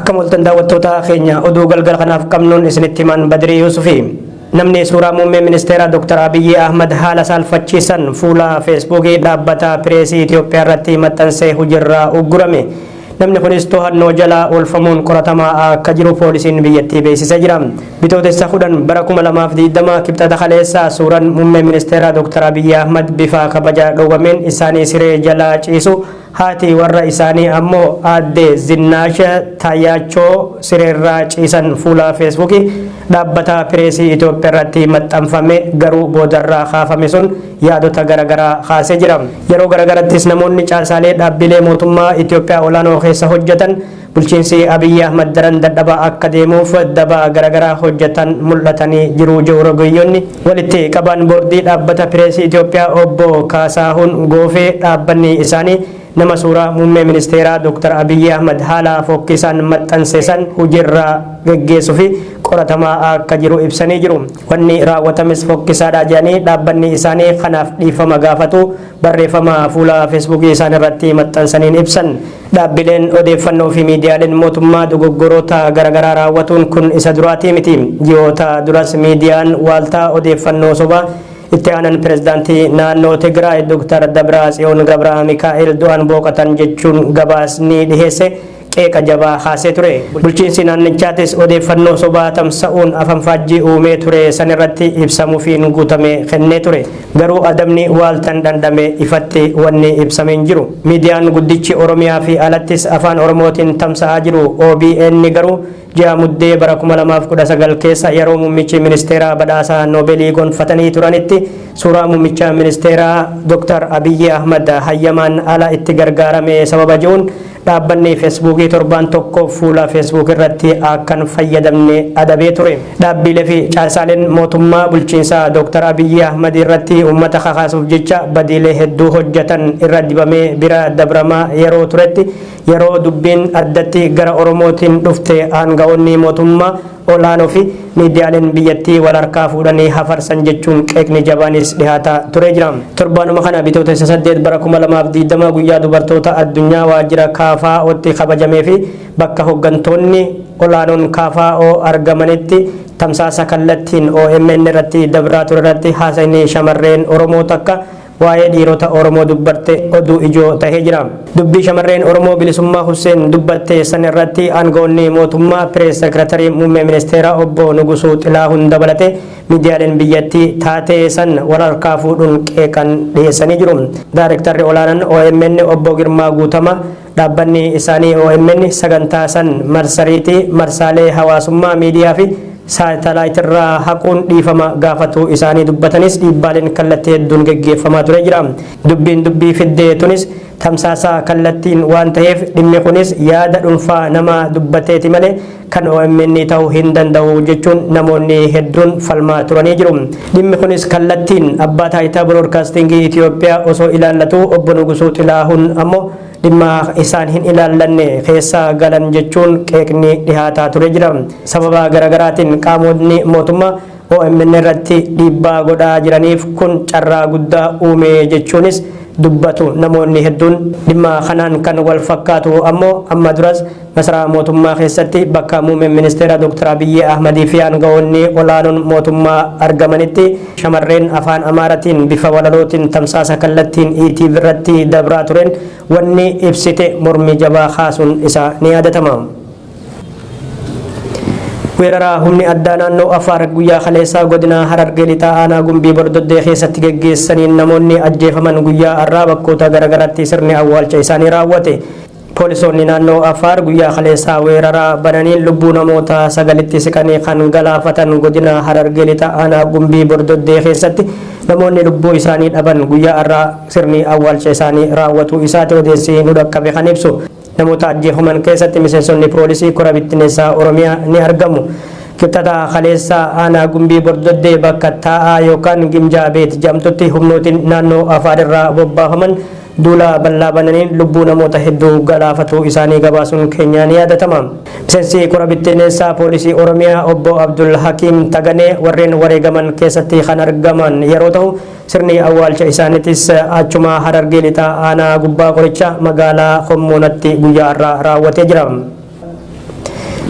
Akka mul'atan daawwattoota keenya oduu galgala kanaaf qabnuun isinitti himan Badrii Yuusufi. Namni suuraa muummee ministeera Dr. Abiyyi Ahmad haala saalfachiisan fuula feesbuukii dhaabbata pireesii Itoophiyaa irratti maxxansee hojiirraa uggurame. Namni kunis to'annoo jalaa oolfamuun qoratamaa akka jiru poolisiin biyyattii beeksisee jira. Bitootessa 10 bara 2020 kibxata kaleessa suuraan muummee ministeera Dr. Abiyyi Ahmad bifa kabaja dhowwameen isaanii siree jalaa ciisu haati warra isaanii ammoo aadde Zinnaasha Taayaachoo sireerraa ciisan fuula feesbuukii dhaabbata pireesii Itoophiyaa irratti maxxanfame garuu boodarraa kaafame sun yaadota garaagaraa kaasee jira. Yeroo garaagarattis namoonni caasaalee dhaabbilee mootummaa Itoophiyaa olaanoo keessa hojjetan bulchiinsi Abiyyi Ahmad daran dadhabaa akka deemuuf daba garaagaraa hojjetan mul'atanii jiru rogeeyyoonni. Walitti qabaan boordii dhaabbata pireesii Itoophiyaa obbo Kaasaahun Goofee dhaabbanni isaanii nama suuraa muummee ministeera Dr. Abiyyi Ahmad haala fokkisaan maxxanseessan hojiirraa geggeessuu fi qoratamaa akka jiru ibsanii jiru. Wanni raawwatames fokkisaadha jedhanii dhaabbanni isaanii kanaaf dhiifama gaafatu barreeffama fuula feesbuukii isaan irratti maxxansaniin ibsan. Dhaabbileen odeeffannoo fi miidiyaaleen mootummaa dogoggoroota garaagaraa raawwatuun kun isa duraatii miti. Ji'oota duras miidiyaan waaltaa odeeffannoo sobaa itti aanan pirezidaantii naannoo Tigraay Dr. Dabratsiyoon Gabra Mikaa'el du'an booqatan jechuun gabaasni dhiheesse qeeqa jabaa kaasee ture. Bulchiinsi naannichaatis odeeffannoo sobaa tamsa'uun afanfaajjii uumee ture san irratti ibsamuufiin guutame kennee ture. Garuu adabni waaltaan dhandhame ifatti wanni ibsameen jiru. Miidiyaan guddichi Oromiyaa fi alattis afaan Oromootiin tamsa'aa jiru OBN garuu ji'a muddee bara 2019 keessa yeroo muummichi ministeera badhaasaa Noobeelii gonfatanii turanitti suuraa muummicha ministeera Dr. Abiyyi Ahmad hayyamaan ala itti gargaarame sababa jiruun dhaabbanni feesbuukii torbaan tokko fuula feesbuuk irratti akkan fayyadamne adabee ture. Dhaabbilee fi caasaaleen mootummaa bulchiinsa Dr. Abiyyi Ahmad irratti uummata kakaasuuf jecha badiilee hedduu hojjetan irra dibamee bira dabramaa yeroo turetti yeroo dubbiin addatti gara Oromootiin dhufte aangawoonni mootummaa olaanoo fi miidiyaaleen biyyattii wal harkaa fuudhanii hafarsan jechuun qeeqni jabaanis dhihaataa ture jira. Torbaanuma kana bitootessa 8 bara 2020 guyyaa dubartoota addunyaa waajjira KFO'tti kabajamee fi bakka hooggantoonni olaanoon KFO argamanitti tamsaasa kallattiin OMN irratti dabraa ture irratti haasa'inii shamarreen Oromoo takka waa'ee dhiirota Oromoo dubbatte oduu ijoo tahee jira. Dubbii shamarreen Oromoo Bilisummaa Hussein dubbatte san irratti aangawoonni mootummaa pirees sekretarii muummee ministeera obbo Nugusuu Xilaahun dabalate miidiyaaleen biyyattii taatee san wal harkaa fuudhuun qeeqan dhiyeessanii jiru. Daayirektarri olaanaan OMN obbo Girmaa Guutama dhaabbanni isaanii OMN sagantaa san marsariitii marsaalee hawaasummaa miidiyaa fi saatalaayit irraa haquun dhiifama gaafatu isaanii dubbatanis dhiibbaaleen kallattii hedduun geggeeffamaa ture jira. Dubbiin dubbii fiddee tunis tamsaasa kallattiin waan ta'eef dhimmi kunis yaada dhuunfaa nama dubbateeti malee kan OMN ta'uu hin danda'u jechuun namoonni hedduun falmaa turanii jiru. Dhimmi kunis kallattiin abbaa taayitaa biroodkaastingii Itoophiyaa osoo ilaallatu obbo Nugusuu Xilaahun ammoo dhimma isaan hin ilaallanne keessa galan jechuun qeeqni dhihaataa ture jira. Sababa garaagaraatiin qaamonni mootummaa OMN irratti dhiibbaa godhaa jiraniif kun carraa guddaa uume jechuunis dubbatu namoonni hedduun. Dhimma kanaan kan wal fakkaatu ammoo amma duras masaraa mootummaa keessatti bakka muummeen ministeera Dr. Abiyyi Ahmadii fi aangawoonni olaanoon mootummaa argamanitti shamarreen afaan Amaaratiin bifa walalootiin tamsaasa kallattiin ETV irratti dabraa tureen wanni ibsite mormi jabaa kaasuun isaa ni yaadatama. Weerara humni addaa naannoo Afaar guyyaa kaleessaa godina Harargee lixaa aanaa Gumbii Bordoddee keessatti geggeessaniin namoonni ajjeefaman guyyaa har'aa bakkoota garaagaraatti sirni awwaalcha isaanii raawwate. Poolisoonni naannoo Afaar guyyaa kaleessaa weerara bananiin lubbuu namoota 9 siqanii kan galaafatan godina Harargee lixaa aanaa Gumbii Bordoddee keessatti namoonni lubbuu isaanii dhaban guyyaa har'aa sirni awwaalcha isaanii raawwatu isaati odeessi nu dhaqqabe kan ibsu. Namoota ajjeefaman keessatti miseensonni poolisii kora bittinneessaa Oromiyaa ni argamu. Kibxata kaleessaa aanaa Gumbii Bordoddee bakka taa'aa yookaan Gimjaa Beet jedhamtutti humnootiin naannoo Afaar irraa bobbaafaman duula bal'aa bananiin lubbuu namoota hedduu galaafatu isaanii gabaasuun keenya ni yaadatama. Miseensi kora bittinneessaa poolisii Oromiyaa obbo Abdul Hakiim Taganee warreen wareegaman keessatti kan argaman yeroo ta'u sirni awwaalcha isaaniitis achuma Harargee lixaa aanaa Gubbaa Qoricha magaalaa Hommoonatti guyyaa irraa raawwatee jira.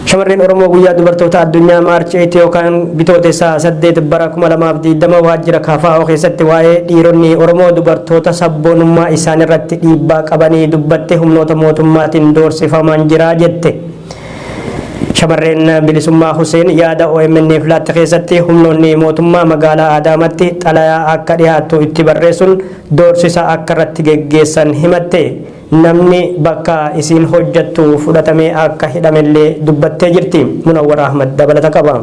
Shamarreen Oromoo guyyaa dubartoota addunyaa maarchii 8 yookaan bitootessa 8 bara 2020 waajjira KFO keessatti waa'ee dhiironni Oromoo dubartoota sabboonummaa isaan irratti dhiibbaa qabanii dubbatte humnoota mootummaatiin doorsifamaa jira jette. Shamarreen Bilisummaa Hussein yaada OMN'f laatte keessatti humnoonni mootummaa magaalaa Adaamaatti xalayaa akka dhiyaatu itti barreessuun doorsisa akka irratti geggeessan himatte. Namni bakka isiin hojjettu fudhatamee akka hidhamellee dubbattee jirti. Munawwar Ahmad dabalata qaba.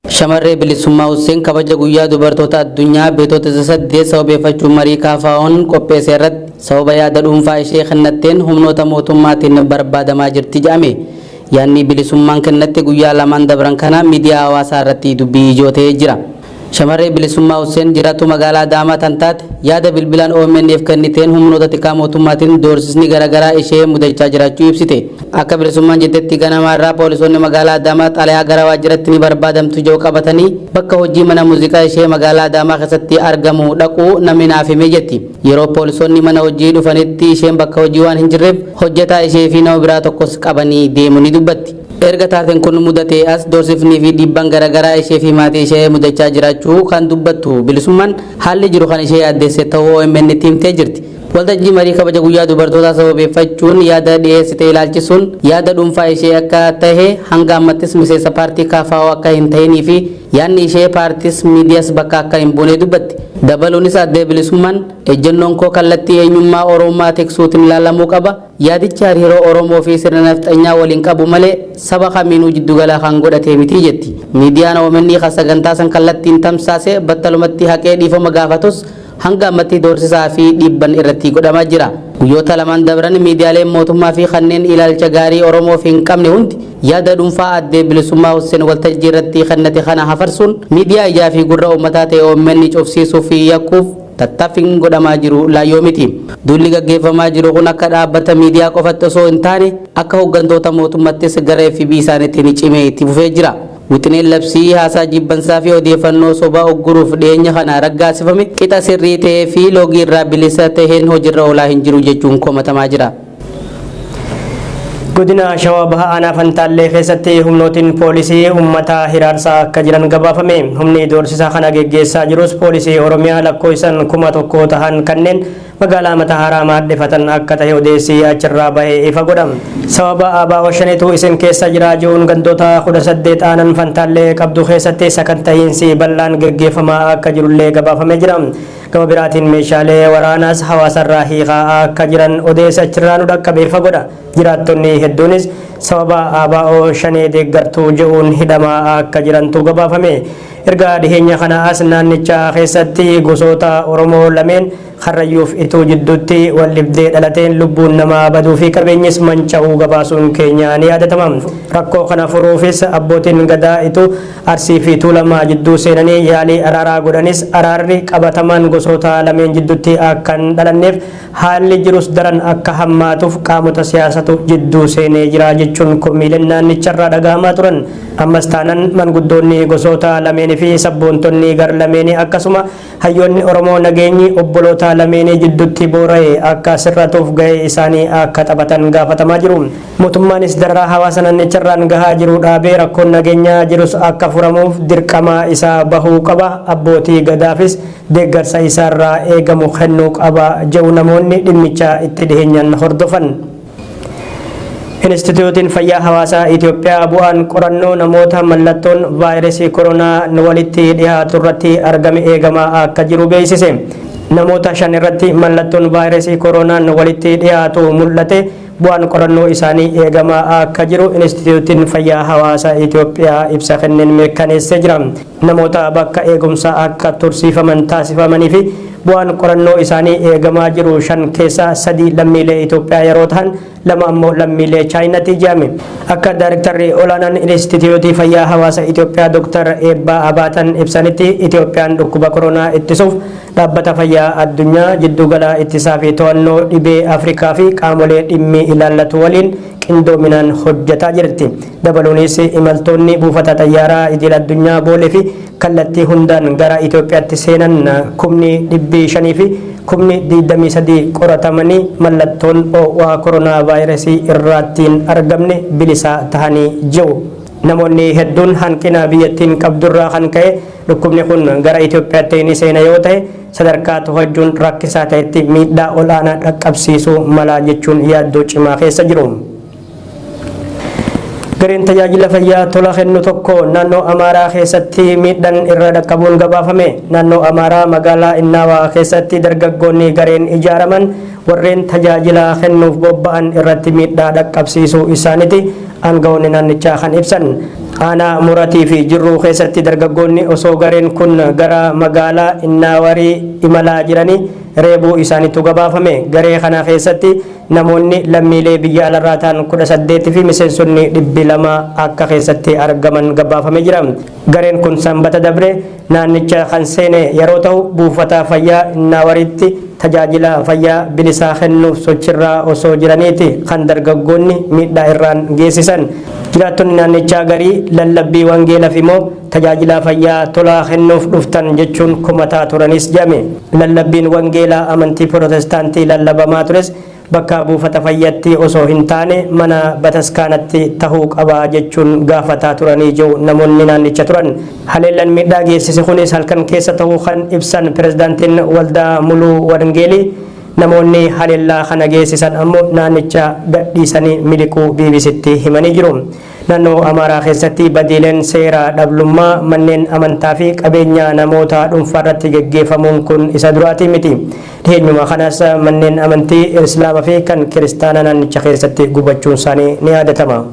Shamarree Bilisummaa Hussein kabaja guyyaa dubartoota addunyaa bitootessa 8 sababeeffachuun marii KFO'n qopheesse irratti sababa yaada dhuunfaa ishee kennatteen humnoota mootummaatiin barbaadamaa jirti jedhame. Yaanni bilisummaan kennatte guyyaa lamaan dabran kana miidiyaa hawaasaa irratti dubbii ijoo ta'ee jira. Shamarree Bilisummaa Hussein jiraattu magaalaa Adaamaa tan taate yaada bilbilaan OMN'f kenniteen humnoota xiqqaa mootummaatiin doorsisni garaagaraa ishee mudachaa jiraachuu ibsite. Akka bilisummaan jettetti ganamaarraa poolisoonni magaalaa Adaamaa xalayaa gara waajjiratti ni barbaadamtu jedhu qabatanii bakka hojii mana muuziqaa ishee magaalaa Adaamaa keessatti argamu dhaquu namni naaf himee jetti. Yeroo poolisoonni mana hojii dhufanitti isheen bakka hojii waan hin jirreef hojjetaa ishee fi nama biraa tokkos qabanii deemu ni dubbatti. Erga taateen kun mudatee as doorsifnii fi dhiibbaan garaagaraa ishee fi maatii ishee mudachaa jiraachuu kan dubbattu bilisummaan haalli jiru kan ishee yaaddeesse ta'uu OMN himtee jirti. Waltajjii marii kabaja guyyaa dubartootaa sababeeffachuun yaada dhiyeessite ilaalchisuun yaada dhuunfaa ishee akka tahe hanga ammattis miseensa paartii KFO akka hin ta'inii fi yaanni ishee paartiis miidiyaas bakka akka hin buune dubbatti. Dabaluunis addee bilisummaan ejjennoon koo kallattii eenyummaa Oromummaa tiksuutiin ilaalamuu qaba. Yaadichi hariiroo Oromoo fi sirna nafxanyaa waliin qabu malee saba kamiinuu jiddugala kan godhatee miti jetti. Miidiyaan OMN kan sagantaa san kallattiin tamsaase battalumatti haqee dhiifama gaafatus hanga ammatti doorsisaa fi dhiibban irratti godhamaa jira. Guyyoota lamaan dabran miidiyaaleen mootummaa fi kanneen ilaalcha gaarii Oromoof hin qabne hundi yaada dhuunfaa addee Bilisummaa Hussein waltajjii irratti kennate kana hafarsuun miidiyaa ijaa fi gurra uummataa ta'e OMN cufsiisuu fi yakkuuf tattaaffiin godhamaa jiru laayyoo miti. Duulli gaggeeffamaa jiru kun akka dhaabbata miidiyaa qofatti osoo hin taane akka hooggantoota mootummaattis gara FB isaaniitiin cimee itti fufee jira. Wixineen labsii haasaa jibbansaa fi odeeffannoo sobaa ugguruuf dhiyeenya kana raggaasifame qixa sirrii ta'ee fi loogii irraa bilisa taheen hojiirra oolaa hin jiru jechuun komatamaa jira. Godina Shawaa Bahaa Aanaa Fantaallee keessatti humnootiin poolisii uummataa hiraarsaa akka jiran gabaafame. Humni doorsisaa kana geggeessaa jirus poolisii Oromiyaa lakkoofsaan 1,000 tahan kanneen magaalaa Matahaaraa maadhifatan akka ta'e odeessii achirraa bahee ifa godhama. Sababa ABO shaniitu isin keessa jira jechuun gandoota 18 aanan Fantaallee qabdu keessatti sakanta'iinsi bal'aan geggeeffamaa akka jirullee gabaafamee jira. Gama biraatiin meeshaalee waraanaas hawaasarraa hiikaa akka jiran odeessa achirraa nu dhaqqabee ifa godha. Jiraattonni hedduunis sababa ABO shanii deeggartuu jechuun hidhamaa akka jirantu gabaafame. Erga dhiheenya kanaas naannicha keessatti gosoota Oromoo lameen Karrayyuuf Ituu jidduutti waldhibdee dhalateen lubbuun namaa baduu fi qabeenyis manca'uu gabaasuun keenya ni yaadatama. Rakkoo kana furuufis abbootiin gadaa Ituu Arsii fi Tuulamaa jidduu seenanii yaalii araaraa godhanis araarri qabatamaan gosoota lameen jidduutti akka hin dhalanneef haalli jirus daran akka hammaatuuf qaamota siyaasatu jidduu seenee jira jechuun komiileen naannicharraa dhagahamaa turan. Ammas taanan manguddoonni gosoota lameenii fi sabboontonni gar lameenii akkasuma hayyoonni Oromoo nageenyi obboloota lameenii jidduutti boora'e akka sirratuuf gahee isaanii akka taphatan gaafatamaa jiru. Mootummaanis dararaa hawaasa naannicharraan gahaa jiru dhaabee rakkoon nageenyaa jirus akka furamuuf dirqama isaa bahuu qaba. Abbootii gadaafis deeggarsa isaarraa eegamu kennuu qaba jedhu namoonni dhimmicha itti dhiheenyaan hordofan. Instituutiin Fayyaa Hawaasaa Itoophiyaa bu'aan qorannoo namoota mallattoon vaayirasii koronaa walitti dhiyaatu irratti argame eegamaa akka jiru beeksise. Namoota 5 irratti mallattoon vaayirasii koronaan walitti dhiyaatu mul'ate bu'aan qorannoo isaanii eegamaa akka jiru Instituutiin Fayyaa Hawaasaa Itoophiyaa ibsa kenneen mirkaneessee jira. Namoota bakka eegumsaa akka tursiifaman taasifamanii fi bu'aan qorannoo isaanii eegamaa jiru 5 keessaa 3 lammiilee Itoophiyaa yeroo ta'an 2 ammoo lammiilee Chaayinaati jedhame. Akka Daayirektarri olaanaan Instituutii Fayyaa Hawaasaa Itoophiyaa Dr. Eebbaa Abaatan ibsanitti Itoophiyaan dhukkuba koronaa ittisuuf dhaabbata fayyaa addunyaa jiddugala ittisaa fi to'annoo dhibee Afrikaa fi qaamolee dhimmi ilaallatu waliin qindoominaan hojjetaa jirti. Dabaluunis imaltoonni buufata xayyaaraa idil addunyaa boolee fi kallattii hundaan gara Itoophiyaatti seenan 500 fi 23 qoratamanii mallattoon OWA koronaa vaayirasii irraattiin argamne bilisa tahanii jiru. namoonni hedduun hanqina biyyattiin qabdurraa kan ka'e dhukkubni kun gara Itoophiyaatti ni seena yoo ta'e sadarkaa to'achuun rakkisaa ta'etti miidhaa olaanaa dhaqqabsiisuu mala jechuun yaaddoo cimaa keessa jiru. Gareen tajaajila fayyaa tola kennu tokko naannoo Amaaraa keessatti miidhaan irra dhaqqabuun gabaafame. Naannoo Amaaraa magaalaa Innaawaa keessatti dargaggoonni gareen ijaaraman warreen tajaajila kennuuf bobba'an irratti miidhaa dhaqqabsiisuu isaaniiti aangawoonni naannichaa kan ibsan. Aanaa Muratii fi Jirruu keessatti dargaggoonni osoo gareen kun gara magaalaa Innaawarii imalaa jiranii reebuu isaaniitu gabaafame. Garee kana keessatti namoonni lammiilee biyya alaarraa ta'an 18 fi miseensonni 200 akka keessatti argaman gabaafame jira. Gareen kun sanbata dabre naannicha kan seene yeroo ta'u buufata fayyaa Innaawariitti tajaajila fayyaa bilisaa kennuuf sochirraa osoo jiraniiti kan dargaggoonni miidhaa irraan geessisan. Jiraattonni naannichaa garii lallabbii wangeelaaf immoo tajaajila fayyaa tolaa kennuuf dhuftan jechuun kumataa turanis jedhame. Lallabbiin wangeelaa amantii Pirotestaantii lallabamaa tures bakka buufata fayyaatti osoo hin taane mana bataskaanatti tahuu qaba jechuun gaafataa turanii jiru namoonni naannicha turan. Haleellaan miidhaa geessise kunis halkan keessa tahuu kan ibsan pirezidaantiin waldaa muluu wangeelii namoonni haleellaa kana geessisan ammoo naannicha gadhiisanii miliquu BBCtti himanii jiru. Naannoo Amaaraa keessatti badiileen seera dhablummaa manneen amantaa fi qabeenya namoota dhuunfaa irratti geggeeffamuun kun isa duraati miti. Dhiheenyuma kanas manneen amantii Islaamaa fi kan Kiristaanaa naannicha keessatti gubachuun isaanii ni yaadatama.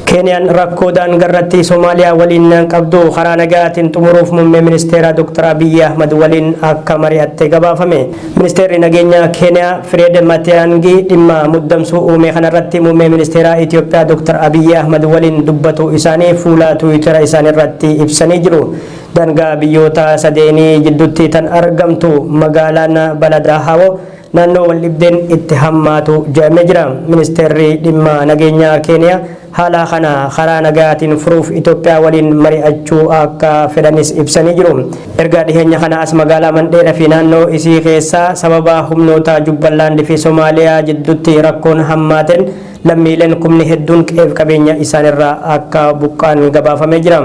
Keeniyaan rakkoo daangarratti Somaaliyaa waliin qabdu karaa nagaatiin xumuruuf muummee ministeera Dr. Abiy Ahmad waliin akka mari'atte gabaafame. Ministeerri nageenya Keeniyaa Fred Matiangi dhimma muddamsuu uume kanarratti muummee ministeera Itoophiyaa Dr. Abiy Ahmad waliin dubbatu isaanii fuula Tiwiitara isaanii irratti ibsanii jiru. Daangaa biyyoota sadeenii jidduutti tan argamtu magaalaan Baladahawo naannoo wal dhibdeen itti hammaatu jedhamee jira. Ministeerri dhimma nageenya Keeniyaa haala kana karaa nagaatiin furuuf Itoophiyaa waliin mari'achuu akka fedhanis ibsanii jiru. Erga dhiheenya kana as magaalaa Mandheera fi naannoo isii keessaa sababa humnoota Jubballaand fi Somaaliyaa jidduutti rakkoon hammaateen lammiileen kumni hedduun qe'ee qabeenya isaanirraa akka buqqaan gabaafamee jira.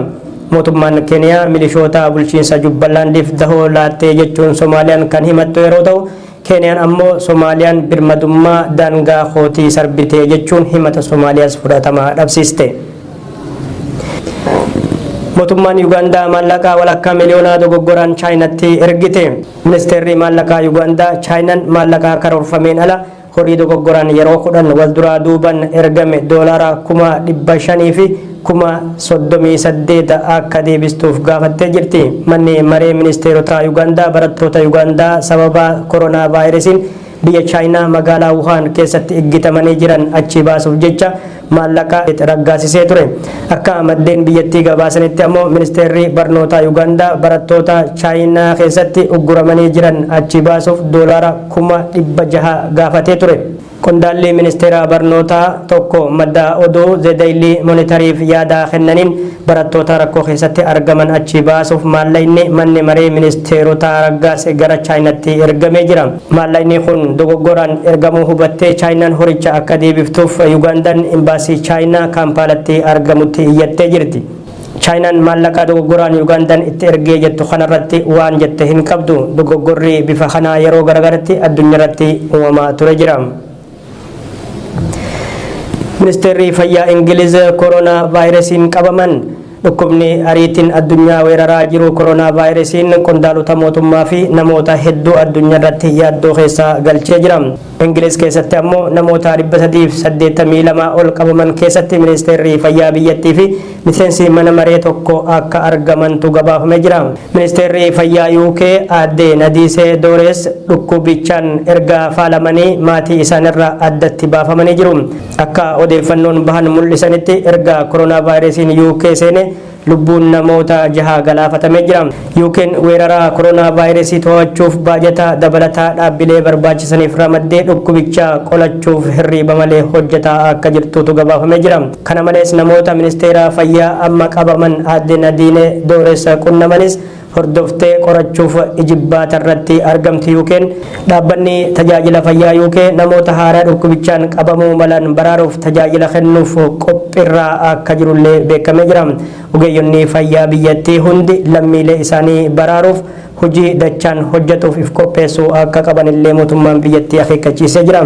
Mootummaan Keeniyaa milishoota bulchiinsa Jubballaandiif dahoo laattee jechuun Soomaaliyaan kan himattu yeroo ta'u Keeniyaan ammoo Soomaaliyaan birmadummaa daangaa kootii sarbitee jechuun himata Soomaaliyaas fudhatama dhabsiiste. Mootummaan Yuugaandaa maallaqaa walakkaa miliyoonaa dogoggoraan Chaayinaatti ergite. Ministeerri maallaqaa Yuugaandaa Chaayinaan maallaqaa karoorfameen ala horii dogoggoraan yeroo 10 wal duraa duuban ergame $500,000 fi $38,000 akka deebistuuf gaafattee jirti. Manni maree ministeerota Yuugaandaa barattoota Yuugaandaa sababa koronaa vaayirasiin biyya Chaayinaa magaalaa Wuhaan keessatti eeggatamanii jiran achi baasuuf jecha maallaqa raggaasisee ture. Akka maddeen biyyattii gabaasanitti ammoo ministeerri barnoota Yuugaandaa barattoota Chaayinaa keessatti ugguramanii jiran achi baasuuf $600,000 gaafatee ture. Qondaalli ministeera barnootaa tokko madda oduu The Daily Monitariif yaada kennaniin barattoota rakkoo keessatti argaman achi baasuuf maallaqni manni maree ministeerota raggaase gara Chaayinaatti ergamee jira. Maallaqni kun dogoggoraan ergamuu hubattee Chaayinaan horicha akka deebiftuuf Yuugaandaan imbaasii Chaayinaa Kaampaalatti argamutti iyyattee jirti. Chaayinaan maallaqa dogoggoraan Yuugaandaan itti ergee jettu kanarratti waan jette hin qabdu. Dogoggorri bifa kanaa yeroo garagaraatti addunyaarratti uumamaa ture jira. Ministeerri fayyaa Ingiliz koronaa vaayirasiin qabaman dhukkubni ariitiin addunyaa weeraraa jiru koronaa vaayirasiin qondaalota mootummaa fi namoota hedduu addunyaa irratti yaaddoo keessa galchee jira. Ingiliz keessatti ammoo namoota 382 ol qabaman keessatti ministeerri fayyaa biyyattii fi miseensi mana maree tokko akka argamantu gabaafamee jira. Ministeerri fayyaa UK aadde Nadiisee Doores dhukkubichaan erga faalamanii maatii isaanirraa addatti baafamanii jiru. Akka odeeffannoon bahan mul'isanitti erga koronaa vaayirasiin UK seene lubbuun namoota 6 galaafatamee jira. UK'n weerara koronaa vaayirasii to'achuuf baajata dabalataa dhaabbilee barbaachisaniif ramaddee dhukkubicha qolachuuf hirriiba malee hojjetaa akka jirtutu gabaafamee jira. Kana malees namoota ministeera fayyaa amma qabaman aadde Nadiisee Doores qunnamanis hordoftee qorachuuf ijibbaata irratti argamti UK. Dhaabbanni tajaajila fayyaa UK namoota haaraa dhukkubichaan qabamuu malan baraaruuf tajaajila kennuuf qophiirraa akka jirullee beekamee jira. Ogeeyyonni fayyaa biyyattii hundi lammiilee isaanii baraaruuf hojii dachaan hojjetuuf if qopheessuu akka qabanillee mootummaan biyyattii akeekkachiisee jira.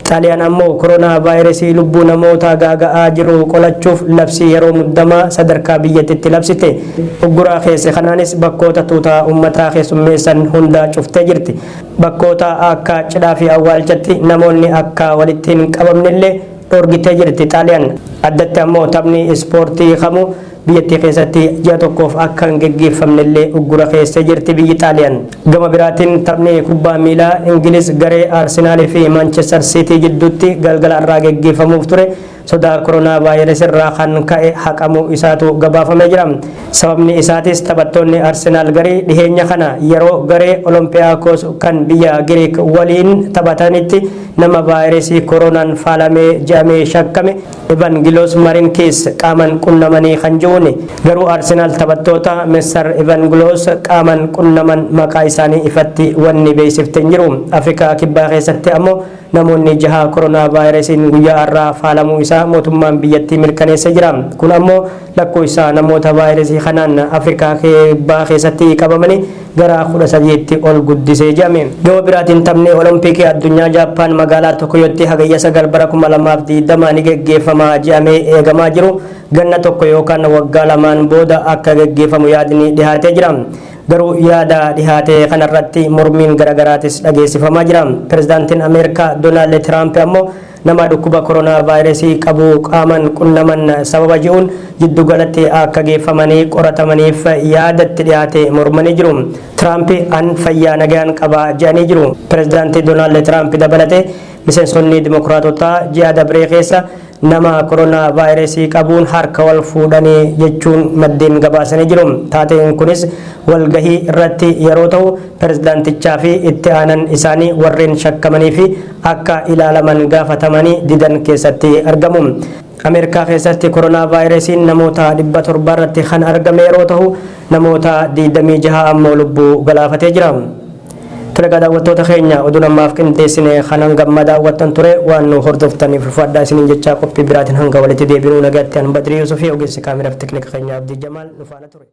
Xaaliyaan ammoo koronaa vaayirasii lubbuu namoota gaaga'aa jiru qolachuuf labsii yeroo muddamaa sadarkaa biyyattiitti labsite. Ugguraa keessa kanaanis bakkoota tuutaa uummataa keessummeessan hunda cuftee jirti. Bakkoota akka cidhaa fi awwaalchatti namoonni akka walitti hin qabamnellee dhoorgitee jirti Xaaliyaan. Addatti ammoo taphni ispoortii kamuu biyyattii keessatti ji'a tokkoof akka hin geggeeffamnellee uggura keessa jirti biyyi Xaaliyaan. Gama biraatiin taphni kubbaa miilaa Ingiliz garee Arsenaalii fi Manchester City jidduutti galgala irraa geggeeffamuuf ture sodaa koronaa vaayirasii irraa kan ka'e haqamuu isaatu gabaafamee jira. Sababni isaatis taphattoonni Arsenaal garii dhiheenya kana yeroo garee Olompiyaakos kan biyya Giriik waliin taphatanitti nama vaayirasii koronaan faalamee jedhamee shakkame Evangelos Marinkis qaaman qunnamanii kan jiruuni. Garuu Arsenaal taphattoota Mr. Evangelos qaaman qunnaman maqaa isaanii ifatti wanni beeksifte hin jiru. Afrikaa kibbaa keessatti ammoo namoonni 6 koronaa vaayirasiin guyyaa irraa faalamuu isaa mootummaan biyyattii mirkaneessee jira. Kun ammoo lakkoofsa namoota vaayirasii kanaan Afrikaa kibbaa keessatti qabamanii gara 13tti ol guddisee jedhame. Gama biraatiin taphni Olompikii addunyaa Jaappaan magaalaa Tokiyootti hagayya 9 bara 2020 ni geggeeffama jedhamee eegamaa jiru. Ganna tokko yookaan waggaa lamaan booda akka geggeeffamu yaadni dhihaatee jira. Garuu yaada dhihaate kanarratti mormiin garaagaraatis dhageessifamaa jira. Pirezidaantiin Ameerikaa Doonaald Tiraamp ammoo nama dhukkuba koronaa vaayirasii qabu qaaman qunnaman sababa ji'uun jiddugalatti akka geeffamanii qoratamaniif yaadatti dhihaate mormanii jiru. Tiraamp an fayyaa nagaan qaba jedhanii jiru. Pirezidaantii Doonaald Tiraamp dabalatee miseensonni dimokiraatotaa ji'a dabree keessa nama koronaa vaayirasii qabuun harka wal fuudhanii jechuun maddeen gabaasanii jiru. Taateen kunis walgahii irratti yeroo ta'u pirezidaantichaa fi itti aanan isaanii warreen shakkamanii fi akka ilaalaman gaafatamanii didan keessatti argamu. Ameerikaa keessatti koronaa vaayirasiin namoota 700 irratti kan argame yeroo ta'u namoota 26 ammoo lubbuu galaafatee jira. Tulaqa daawwattoota keenya oduu namaaf qindeessine kanan gammadaa daawwattan ture waan nu hordoftaniif fudhadhaa isiniin jechaa qophii biraatiin hanga walitti deebinuu nagaatti an Badrii Yusufii ogeessi kaameraaf teeknika keenya Abdii Jamaal nu faana ture.